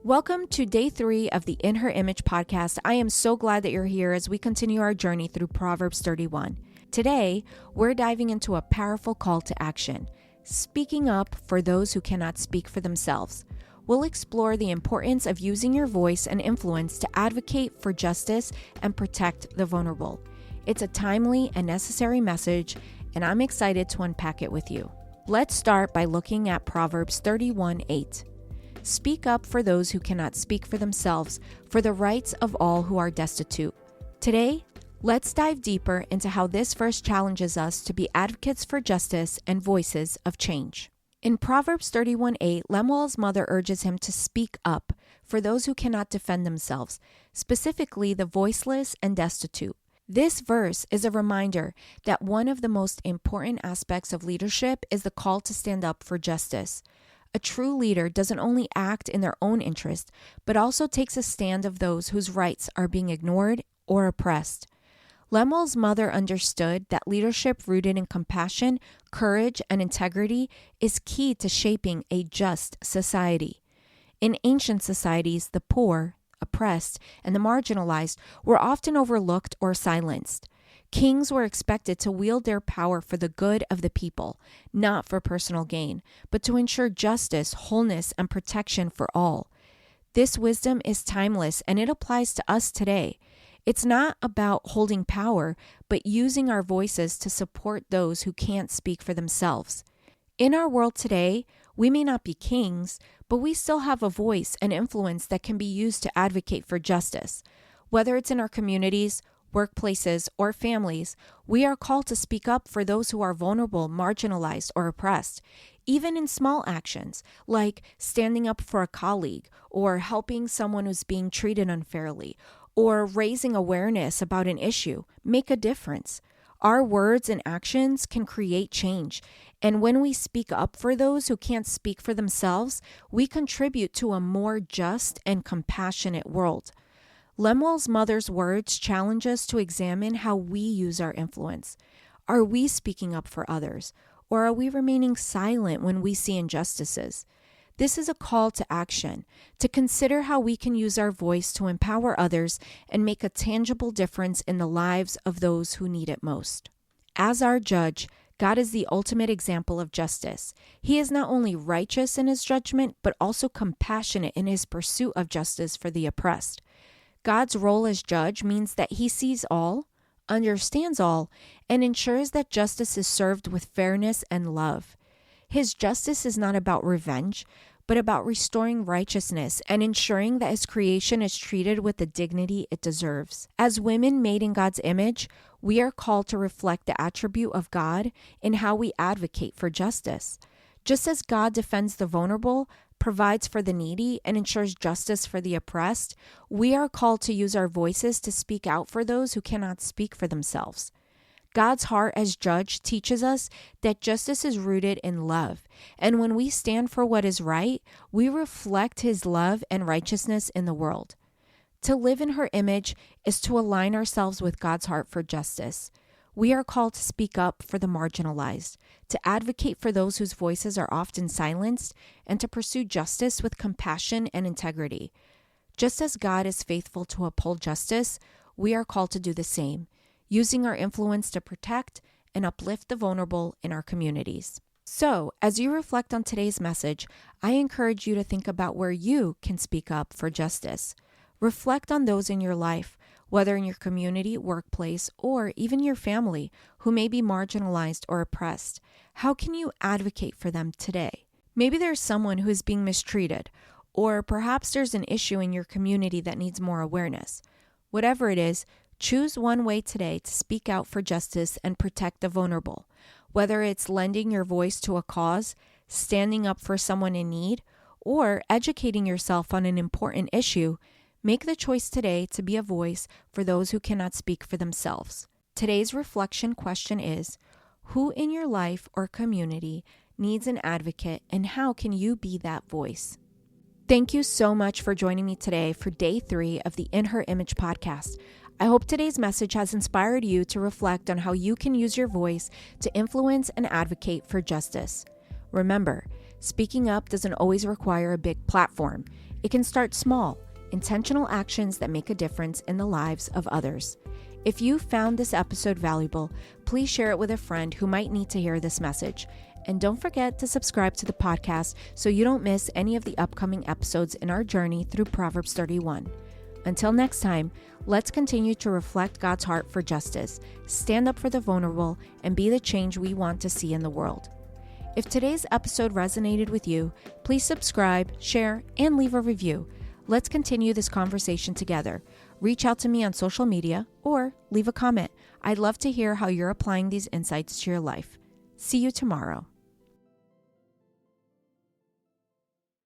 Welcome to day 3 of the In Her Image podcast. I am so glad that you're here as we continue our journey through Proverbs 31. Today, we're diving into a powerful call to action, speaking up for those who cannot speak for themselves. We'll explore the importance of using your voice and influence to advocate for justice and protect the vulnerable. It's a timely and necessary message, and I'm excited to unpack it with you. Let's start by looking at Proverbs 31:8. Speak up for those who cannot speak for themselves, for the rights of all who are destitute. Today, let's dive deeper into how this verse challenges us to be advocates for justice and voices of change. In Proverbs 31:8, Lemuel's mother urges him to speak up for those who cannot defend themselves, specifically the voiceless and destitute. This verse is a reminder that one of the most important aspects of leadership is the call to stand up for justice. A true leader doesn't only act in their own interest, but also takes a stand of those whose rights are being ignored or oppressed. Lemuel's mother understood that leadership rooted in compassion, courage, and integrity is key to shaping a just society. In ancient societies, the poor, oppressed, and the marginalized were often overlooked or silenced. Kings were expected to wield their power for the good of the people, not for personal gain, but to ensure justice, wholeness, and protection for all. This wisdom is timeless, and it applies to us today. It's not about holding power, but using our voices to support those who can't speak for themselves. In our world today, we may not be kings, but we still have a voice and influence that can be used to advocate for justice. Whether it's in our communities, workplaces, or families, we are called to speak up for those who are vulnerable, marginalized, or oppressed. Even in small actions, like standing up for a colleague, or helping someone who's being treated unfairly, or raising awareness about an issue, make a difference. Our words and actions can create change, and when we speak up for those who can't speak for themselves, we contribute to a more just and compassionate world. Lemuel's mother's words challenge us to examine how we use our influence. Are we speaking up for others, or are we remaining silent when we see injustices? This is a call to action, to consider how we can use our voice to empower others and make a tangible difference in the lives of those who need it most. As our judge, God is the ultimate example of justice. He is not only righteous in his judgment, but also compassionate in his pursuit of justice for the oppressed. God's role as judge means that he sees all, understands all, and ensures that justice is served with fairness and love. His justice is not about revenge, but about restoring righteousness and ensuring that his creation is treated with the dignity it deserves. As women made in God's image, we are called to reflect the attribute of God in how we advocate for justice. Just as God defends the vulnerable, provides for the needy, and ensures justice for the oppressed, we are called to use our voices to speak out for those who cannot speak for themselves. God's heart as judge teaches us that justice is rooted in love, and when we stand for what is right, we reflect his love and righteousness in the world. To live in her image is to align ourselves with God's heart for justice. We are called to speak up for the marginalized, to advocate for those whose voices are often silenced, and to pursue justice with compassion and integrity. Just as God is faithful to uphold justice, we are called to do the same, using our influence to protect and uplift the vulnerable in our communities. So, as you reflect on today's message, I encourage you to think about where you can speak up for justice. Reflect on those in your life, whether in your community, workplace, or even your family, who may be marginalized or oppressed. How can you advocate for them today? Maybe there's someone who is being mistreated, or perhaps there's an issue in your community that needs more awareness. Whatever it is, choose one way today to speak out for justice and protect the vulnerable. Whether it's lending your voice to a cause, standing up for someone in need, or educating yourself on an important issue, make the choice today to be a voice for those who cannot speak for themselves. Today's reflection question is, who in your life or community needs an advocate, and how can you be that voice? Thank you so much for joining me today for day 3 of the In Her Image podcast. I hope today's message has inspired you to reflect on how you can use your voice to influence and advocate for justice. Remember, speaking up doesn't always require a big platform. It can start small, intentional actions that make a difference in the lives of others. If you found this episode valuable, please share it with a friend who might need to hear this message. And don't forget to subscribe to the podcast so you don't miss any of the upcoming episodes in our journey through Proverbs 31. Until next time, let's continue to reflect God's heart for justice, stand up for the vulnerable, and be the change we want to see in the world. If today's episode resonated with you, please subscribe, share, and leave a review. Let's continue this conversation together. Reach out to me on social media or leave a comment. I'd love to hear how you're applying these insights to your life. See you tomorrow.